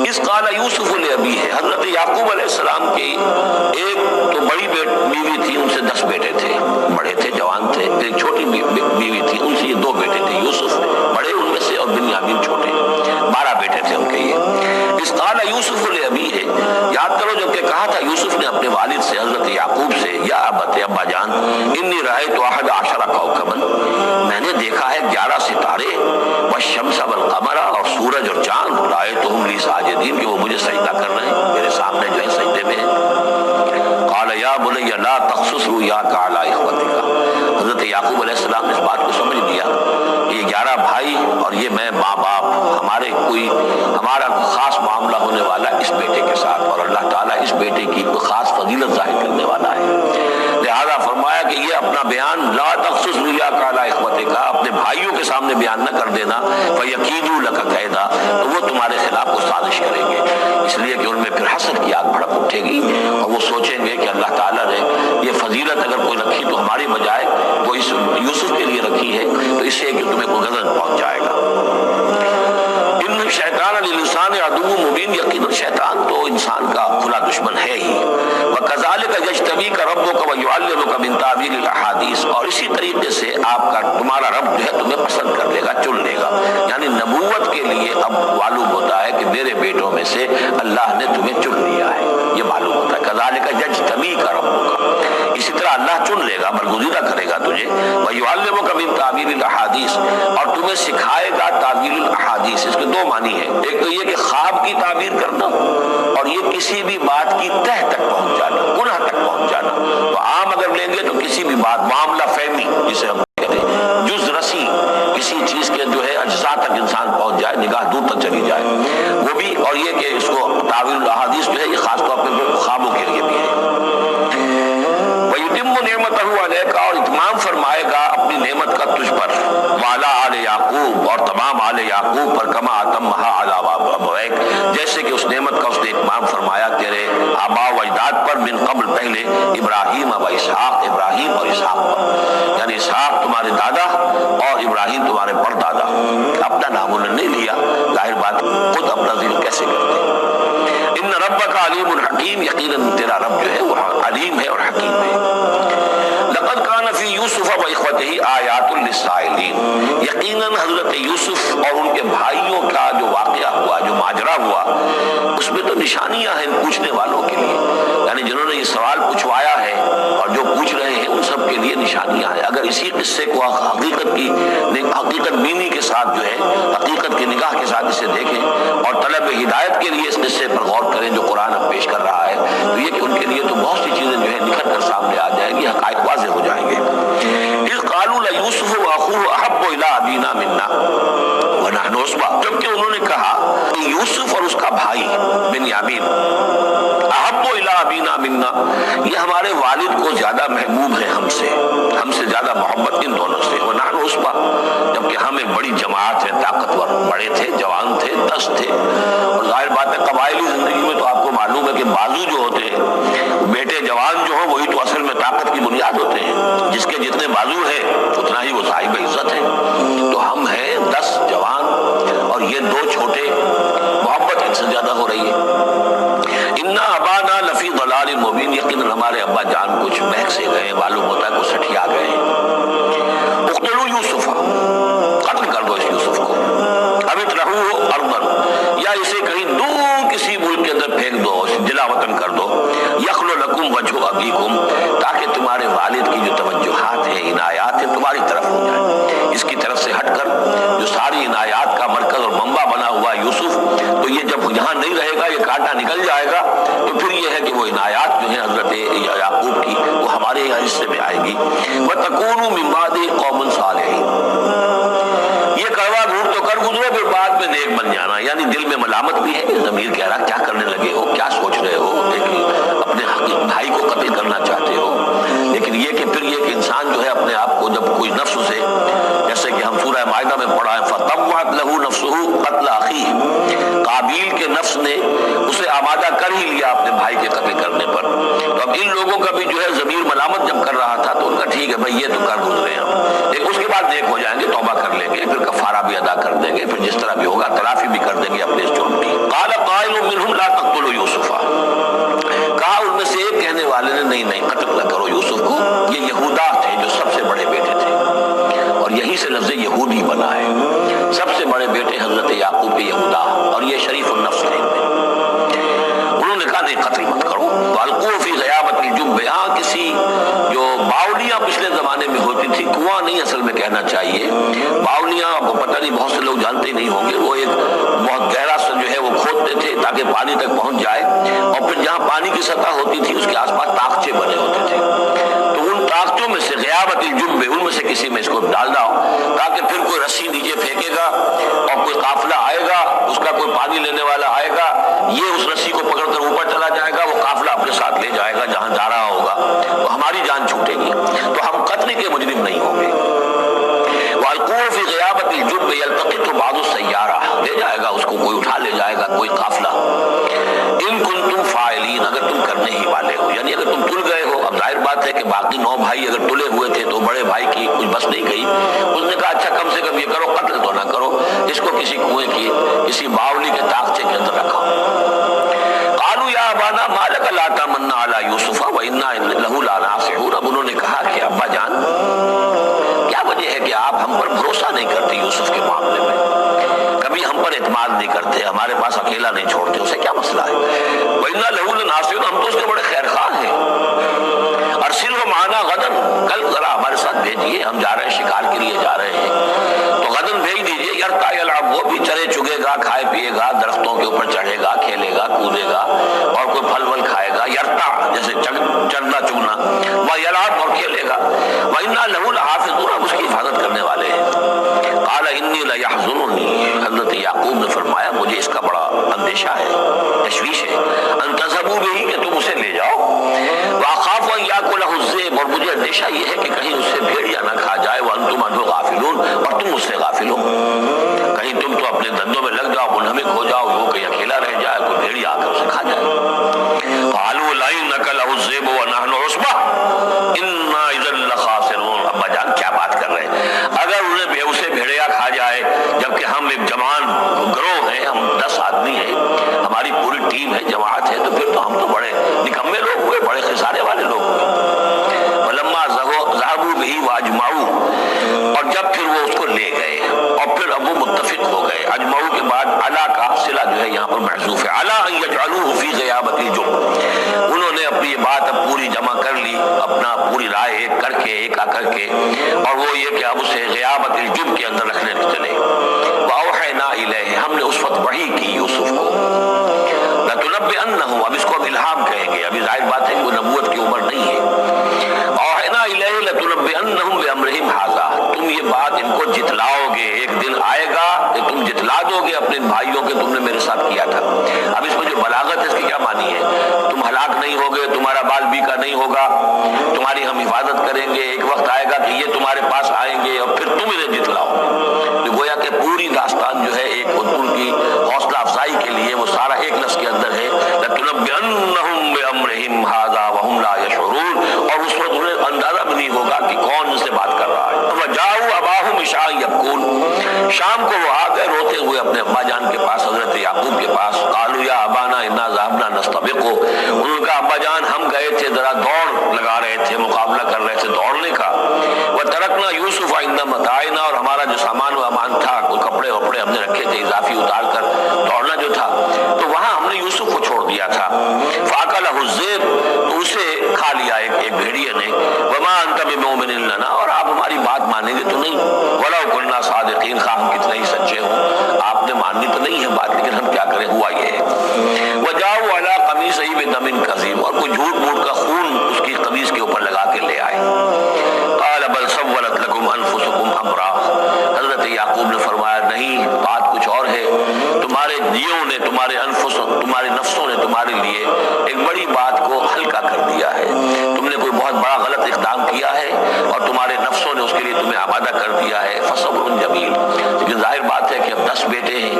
اس قال یوسف لابیہ، حضرت یعقوب علیہ السلام کی ایک تو بڑی بیوی تھی، ان سے 10 بیٹے تھے، بڑے تھے، جوان تھے، ایک چھوٹی بیوی تھی، ان سے یہ 2 بیٹے تھے، یوسف بڑے ان میں سے اور بنیامین چھوٹے، 12 بیٹے تھے ان کے یہ۔ اس قال یوسف لابیہ، یاد کرو جب کہ کہا تھا یوسف نے اپنے والد سے حضرت یعقوب سے، یا ابت، ابا جان، انی رأیت 11 کوكبا، میں نے دیکھا ہے 11 ستارے، والشمس والقمر، اور سورج اور چاند، رأیتهم لی ساجدین، کہ وہ مجھے سجدہ کر رہے ہیں، میرے سامنے جو ہے سجدے میں ہیں۔ قال یا بنی لا تقصص رؤیاک علی اخوتک، حضرت یعقوب علیہ السلام نے اس بات کو سمجھ لیا کہ یہ 11 بھائی اور یہ میں ماں باپ، ہمارا خاص معاملہ ہونے والا اس بیٹے کے ساتھ، اور اللہ تعالیٰ اس بیٹے کی کوئی خاص فضیلت ظاہر کرنے والا ہے، لہذا فرمایا کہ یہ اپنا بیان لا تقصص رؤیاک علی اخوتک، اپنے بھائیوں کے سامنے بیان نہ کر دینا، فیکیدوا لک کیدا، تو وہ تمہارے خلاف کو سازش کریں گے، اس لیے کہ ان میں پھر حسد کی آگ بھڑک اٹھے گی اور وہ سوچیں گے کہ اللہ تعالیٰ نے یہ فضیلت اگر کوئی رکھی تو ہماری بجائے وہ اس یوسف کے لیے رکھی ہے، تو اس سے کہ تمہیں کوئی غضب پہنچ جائے گا۔ ان شیطان للانسان عدو مبین، یقیناً شیطان تو انسان کا کھلا دشمن ہے ہی۔ وَكَذَلِكَ يَجْتَبِيكَ رَبُّكَ وَيُعَلِّمُكَ مِن تَأْوِيلِ الْأَحَادِيث، اور اسی طریقے سے تمہارا رب جو ہے تمہیں پسند کر لے گا، چن لے گا، یعنی نبوت کے لیے اب معلوم ہوتا ہے کہ میرے بیٹوں میں سے اللہ نے تمہیں چن لیا ہے، یہ معلوم ہوتا ہے۔ كَذَلِكَ يَجْتَبِيكَ رَبُّكَ، اسی طرح اللہ چن لے گا، برگزیدہ کرے گا تجھے، وَيُعَلِّمُكَ مِن تَأْوِيلِ الْأَحَادِيث، اور تمہیں سکھائے گا تعویل الاحادیث۔ اس کے 2 معنی ہیں، ایک تو یہ کہ خواب کی تعبیر کرنا، اور یہ کسی بھی بات کی تہ تک پہنچ جانا، گناہ تک پہنچ جانا۔ تو عام اگر لیں گے تو کسی بھی بات، معاملہ فہمی جسے ہم کہتے ہیں، جز رسی، کسی چیز کے جو ہے اجزاء تک انسان پہنچ جائے، نگاہ دور تک چلی جائے، وہ بھی، اور یہ کہ اس کو تعویل الاحادیث جو ہے یہ خاص طور پہ خوابوں کے لیے بھی ہے۔ وَيُتِمُّ نِعْمَتَهُ عَلَيْكَ، اور اتمام فرمائے گا اپنی نعمت کا تجھ پر، وَعَلَىٰ آلِ یعقوب، اور تمام آل یعقوب پر، کما اتمھا علی ابویک، جیسے کہ اس نعمت کا اس نے اتمام فرمایا تیرے آبا و اجداد پر، من قبل پہلے، ابراہیم و اسحاق، ابراہیم اور اسحاق پر، یعنی اسحاق تمہارے دادا اور ابراہیم تمہارے پردادا۔ اپنا نام انہوں نے نہیں لیا، ظاہر بات خود اپنا ذکر کیسے کرتے۔ ان ربک علیم حکیم، یقیناً تیرا رب جو ہے وہ علیم ہے اور حکیم ہے۔ لقد کان فی یوسف و اخوتہ آیات للسائلین، یقیناً حضرت یوسف اور ان کے بھائیوں کا جو واقعہ ہوا، جو ماجرا ہوا، اس میں تو نشانیاں ہیں پوچھنے والوں کے لیے، یعنی جنہوں نے یہ سوال پوچھوایا ہے اور جو پوچھ رہے ہیں ان سب کے لیے نشانیاں ہیں۔ اگر اسی قصے کو حقیقت بینی کے ساتھ جو ہے، حقیقت کی نگاہ کے ساتھ اسے دیکھیں اور طلب ہدایت کے لیے اس قصے پر غور کریں جو قرآن اب پیش کر رہا ہے، تو یہ کہ ان کے لیے تو بہت سی چیزیں جو ہے نکھر کر سامنے آ جائیں گی، حقائق واضح ہو جائیں گے۔ اذ قالوا لیوسف واخوہ احب الی ابینا منا ونحن عصبہ، جبکہ انہوں نے کہا کہ یوسف اور اس کا بھائی بنیامین احب الی ابینا منا، یہ ہمارے والد کو زیادہ محبوب ہے ہم سے زیادہ محبت ان دونوں سے، ونحن عصبہ، جبکہ ہم ایک بڑی جماعت ہے، طاقتور، بڑے تھے، جوان تھے، 10 تھے، اور ظاہر بات ہے قبائلی زندگی میں تو آپ کو معلوم ہے کہ بازو جو ہوتے ہیں، بیٹے جوان جو ہوں وہی تو اصل میں طاقت کی بنیاد ہوتے ہیں، جس کے جتنے بازو ہیں اتنا ہی وہ صاحب عزت ہے۔ تو ہم ہیں 10 جوان اور یہ 2 چھوٹے، محبت ان سے زیادہ ہو رہی ہے۔ انا ابانا لفی ضلال مبین، یقیناً ہمارے ابا جان کچھ بہک سے گئے، معلوم ہوتا ہے کچھ سٹھیا گئے۔ اقتلوا یوسف، قتل کر دو اس یوسف کو، اب اطرحوہ ارضا، یا اسے کہیں دور کسی ملک کے اندر پھینک دو، جلا وطن کر دو، یخل لکم وجہ ابیکم، تاکہ تمہارے والد کی جو توجہات ہیں، عنایات ہیں، تمہاری طرف ہو جائیں، اس کی طرف سے ہٹ کر جو ساری عنایات کا مرکز اور منبع بنا ہوا یوسف، تو یہ جب یہاں نہیں رہے گا، یہ کانٹا نکل جائے گا، تو پھر یہ ہے کہ وہ عنایات جو ہیں حضرت یعقوب کی وہ ہمارے یہاں حصے میں آئے گی۔ وَتَكُونُوا مِن بَعْدِهِ قَوْمًا صَالِحِينَ، یہ کڑوا گھور تو کر گزرو، پھر بعد میں نیک بن جانا، یعنی دل میں ملامت بھی ہے، ضمیر کہہ رہا کیا کرنے لگے ہو، کیا سوچ رہے ہو، اپنے بھائی کو قتل کرنا چاہتے ہو، لیکن یہ کہ پھر یہ کہ انسان جو ہے اپنے آپ کو جب کوئی نفس سے، جیسے کہ ہم سورہ مائدہ میں پڑھا ہے، فَطَوَّعَتْ لَهُ نَفْسُهُ قَتْلَ أَخِيهِ، قابیل کے نفس نے اسے آمادہ کر ہی لیا اپنے بھائی کے قتل کرنے پر۔ تو اب ان لوگوں کا بھی جو ہے ضمیر ملامت جب کر رہا تھا تو ان کا ٹھیک ہے بھائی یہ تو کر گزرے ہم، لیکن اس کے بعد نیک ہو جائیں گے، توبہ کر لیں گے، پھر کفارہ بھی ادا کر دیں گے، پھر جس طرح بھی ہوگا تلافی بھی کر دیں گے اپنے اس جرم کی۔ قال قائل قتل مت کرو. والقوا فی غیابۃ الجب، یہاں کسی جو باولیاں پچھلے زمانے میں ہوتی تھی، کنواں نہیں اصل میں کہنا چاہیے، باولیاں آپ کو پتہ نہیں، بہت سے لوگ جانتے نہیں ہوں گے، وہ ایک بہت گہرا سا جو ہے وہ کھودتے تھے تاکہ پانی تک پہنچ جائے، اور پھر جہاں پانی کی سطح ہوتی تھی اس کے آس پاس طاقچے بنے ہوتے تھے، تو ان طاقچوں میں سے غیابۃ الجب، ان میں سے کسی میں اس کو ڈال دو تاکہ پھر کوئی رسی نیچے پھینکے گا اور کوئی قافلہ آئے گا، اس کا کوئی پانی لینے والا آئے گا، یہ اس رسی کو پکڑ کر اوپر چلا جائے گا، وہ قافلہ اپنے ساتھ لے جائے گا جہاں جا رہا ہوگا، تو ہماری جان چھوٹے گی، تو ہم قتل کے مجرم نہیں ہوں گے. وَالْقُوا فِي غِيَابَةِ الْجُبِّ يَلْتَقِطْهُ بَعْضُ السَّيَّارَةِ، لے جائے گا اس کو، کوئی اٹھا لے جائے گا، کوئی قافلہ. ان کنتم فاعلین، اگر تم کرنے ہی والے ہو، یعنی اگر تم تل گئے ہو. اب ظاہر بات ہے کہ باقی 9 بھائی اگر تلے ہوئے تھے تو بڑے بھائی کی کچھ بس نہیں گئی، اس نے کہا اچھا کم سے کم یہ کرو، قتل تو نہ کرو، اس کو کسی کنویں کی کسی باولی کے طاقچے کے اندر رکھو. قالوا یا ابانا ما لک لا تمنا علی یوسف وانا له لناصحون، اب انہوں نے کہا کہ ابا جان کیا وجہ ہے کہ آپ ہم پر بھروسہ نہیں کرتے یوسف کے معاملے میں، کبھی ہم پر اعتماد نہیں کرتے، ہمارے پاس اکیلا نہیں چھوڑتے، اسے کیا مسئلہ ہے؟ وَإِنَّا لَهُ لَنَاصِحُونَ، ہم تو اس کے بڑے خیرخواہ ہیں. ارسلہ معنا غدا، کل ذرا ہمارے ساتھ بھیجیے، ہم جا رہے ہیں، شکار کے لیے جا رہے ہیں، تو غدن بھیج دیجیے. یرتع یلعب، وہ بھی چرے چگے گا، کھائے پیے گا، درختوں کے اوپر چڑھے گا، کھیلے گا، کودے گا، اور کوئی پھل ول کھائے گا. یرتع جیسے چرنا چگنا، وہ یلعب اور کھیلے گا. وَإِنَّا لَهُ لَحَافِظُونَ، ہم اس کی حفاظت کرنے والے ہیں. قال انی لیحزننی، حضرت یعقوب نے فرمایا مجھے اس کا بڑا اندیشہ ہے، تشویش ہے، ان تذهبوا به، کہ تم اسے لے جاؤ. واخاف ان یاکلہ الذئب، اور مجھے اندیشہ یہ ہے کہ کہیں اس سے بھیڑیا نہ کھا جائے. وانتم عنہ غافلون، اور تم اس سے غافل ہو، کہیں تم تو اپنے دندوں میں لگ جاؤ، منہمک ہو جاؤ، وہ کہیں اکیلا رہ جائے، کوئی بھیڑیا آ کر اسے کھا جائے. قالوا لئن نکلہ الذئب ونحن عصبہ انا اذا لخاسرون. ابا جان کیا بات کر رہے ہیں، اگر انہیں اسے بھیڑیا کھا جائے جبکہ ہم ایک جوان گروہ ہیں، ہم 10 آدمی ہیں، ہماری پوری ٹیم ہے، جماعت ہے، تو پھر تو ہم تو بڑے نکمے لوگ ہوئے، بڑے خسارے والے لوگ ہوئے. فلما ذهبوا به واجمعوا، اور جب پھر وہ اس کو لے گئے اور پھر اب وہ متفق ہو گئے. اجمعوا کے بعد علا کا صلہ جو ہے یہاں پر محذوف ہے، علا ان یجعلوه فی غیابۃ الجب، انہوں نے اپنی یہ بات اب پوری جمع کر لی، اپنا پوری رائے ایک کر کے، ایک آ کر کے، اور وہ یہ کہ اب اسے غیابۃ الجب کے اندر رکھنے چلے. واوحینا الیہ، ہم نے اس وقت وحی کی یوسف کو. لتنبئنہم، اب اس کو اب الہام کہیں گے، ابھی ظاہر بات ہے کہ وہ نبوت کی عمر نہیں ہے. اوحینا الیہ لتنبئنہم بامرہم ھذا، تم یہ بات ان کو جتلاؤ گے، ایک دن آئے گا کہ تم جتلا دو گے اپنے بھائیوں کے تم نے میرے ساتھ کیا تھا. اب اس میں جو بلاغت ہے اس کی کیا معنی ہے، تم ہلاک نہیں ہوگے، تمہارا بال بیکا نہیں ہوگا، تمہاری ہم حفاظت کریں گے، ایک وقت آئے گا کہ یہ تمہارے پاس آئیں گے اور پھر تم انہیں جتلاؤ. تو گویا کہ پوری داستان جو ہے ایک ان کی حوصلہ افزائی کے لیے وہ سارا ایک لفظ کے اندر ہے، لتنبئنہم بامرہم ھذا وہم لا یشعرون، اور اس وقت انہیں اندازہ بھی نہیں ہوگا کہ کون ان سے بات کر رہا ہے. وجاءوا اباہم عشاء یبکون، شام کو وہ آ گئے روتے ہوئے اپنے ابا جان کے پاس، حضرت یعقوب کے پاس. قالوا یا ابانا انا ذهبنا نستبق، انہوں نے کہا ابا جان ہم گئے تھے، ذرا دوڑ لگا رہے تھے، مقابلہ کر رہے تھے دوڑنے کا. وترکنا یوسف عند متاعنا، اور ہمارا جو سامان وامان تھا، کوئی کپڑے وپڑے ہم نے رکھے تھے اضافی اتار کر، دوڑنا جو تھا تو وہاں ہم نے یوسف کو چھوڑ دیا تھا. فاکلہ الذئب، تو اسے کھا لیا ایک بھیڑیے نے. وما انت بمؤمن لنا، اور آپ ہماری بات مانیں گے تو نہیں. ولو كنا صادقین، خواہ ہم کتنے ہی سچے ہوں، آپ نے ماننی تو نہیں ہے بات، لیکن ہم کیا کریں، ہوا یہ ہے. وجاءوا علی قمیصہ بدم کذب، اور کوئی جھوٹ موٹ کا خون اس کی قمیص کے اوپر لگا کے لے آئے. قال بل سولت لكم انفسكم امرا، حضرت یعقوب نے فرمایا نہیں، بات کچھ اور ہے، تمہارے دیوں نے، تمہارے تمہارے نفسوں نے تمہارے لیے ایک بڑی بات کو ہلکا کر دیا ہے. تم نے کوئی بہت بڑا غلط اقدام کیا ہے اور تمہارے نفسوں نے اس کے لیے تمہیں آمادہ کر دیا ہے. فصبر جمیل، لیکن ظاہر بات ہے کہ اب 10 بیٹے ہیں،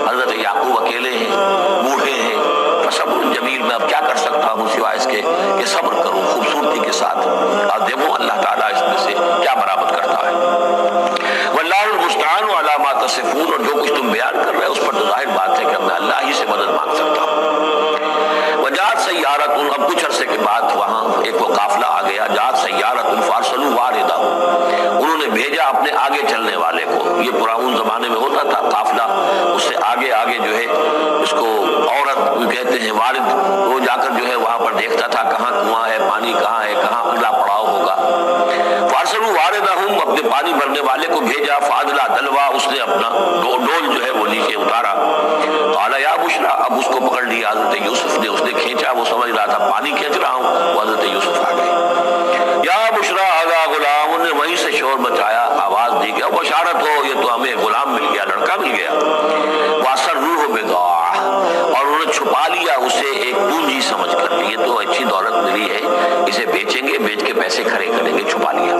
حضرت یعقوب اکیلے ہیں، بوڑھے ہیں. فصبر جمیل، میں اب کیا کر سکتا ہوں سوائے اس کے کہ صبر کروں خوبصورتی کے ساتھ، اور دیکھو اللہ تعالیٰ اس میں سے کیا برآمد کرتا ہے. واللہ المستعان علی ما تصفون، اور جو کچھ تم بیان کر رہے ہو اس پر تو ظاہر بات ہے کہ میں اللہ ہی سے مدد مانگ سکتا ہوں. وجاءت سیارۃ، اب کچھ عرصے کے بعد وہاں ایک وہ قافلہ آ گیا. جاءت سیارۃ فارسلوا واردہ، انہوں نے بھیجا اپنے آگے چلنے والے کو. یہ پرانے زمانے میں ہوتا تھا قافلہ، اس سے آگے آگے جو ہے اس کو عورت کہتے ہیں وارد وہ جا کر جو ہے وہاں پر دیکھتا تھا کہاں کنواں ہے، پانی کہاں ہے، کہاں اگلا پڑاؤ ہوگا۔ فارسلوا واردہم، اپنے پانی بھرنے والے کو بھیجا، فادلا دلوا، اس نے اپنا ڈول جو ہے وہ نیچے اتارا۔ قال یا بشرا، اب اس کو پکڑ لیا حضرت یوسف نے، اس نے کھینچا، وہ سمجھ رہا تھا پانی کھینچ رہا ہوں، وہ حضرت یوسف آ گئے۔ یا بشرا ھذا غلام، انہوں نے وہیں سے شور مچایا، آواز دی کہ بشارت ہو، یہ تو ہمیں غلام مل گیا، لڑکا مل گیا۔ واسروہ بضاعہ، اور انہوں نے چھپا لیا اسے ایک پونجی سمجھ کر، یہ تو اچھی دولت ملی ہے، اسے بیچیں گے، بیچ کے پیسے کھڑے کریں گے، چھپا لیا۔